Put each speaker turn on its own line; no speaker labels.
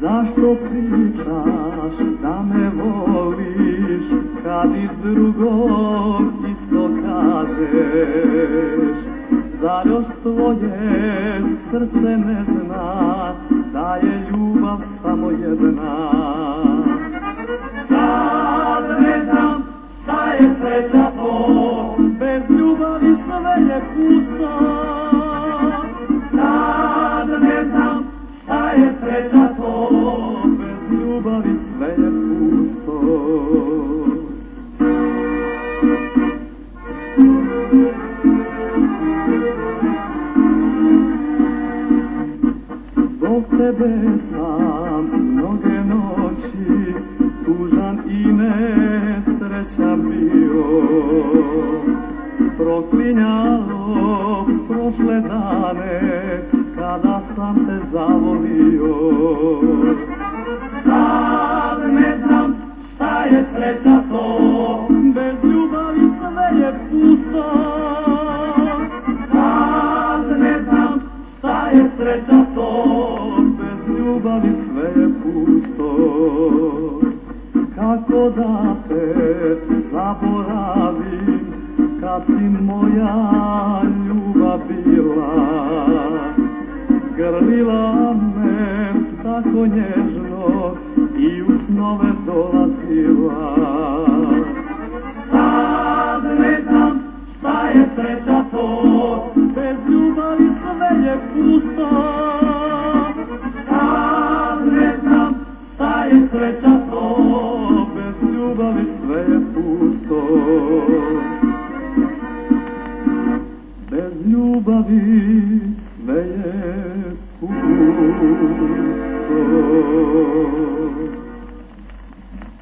Zašto pričaš da me voliš, kad i drugog isto kažeš? Zar još tvoje srce ne zna da je ljubav samo jedna? Sad ne znam šta je sreća to, bez ljubavi sve je pusto. Sad ne znam šta je sreća to, bez ljubavi sve je pusto. Zbog tebe sam mnoge noći tužan i nesrećan bio, proklinjalo prošle dane kada sam te zavolio. Sad ne znam šta je sreća to, bez ljubavi sve je pusto. Sad ne znam šta je sreća to, bez ljubavi sve je pusto. Kako da te zaboravim, kad si moja ljubav bila, grlila me tako nježno i u snove dolazila. Sad ne znam šta je sreća to, bez ljubavi sve je pusto. Sad ne znam šta je sreća to, bez ljubavi sve je pusto. Bez ljubavi sve je pusto.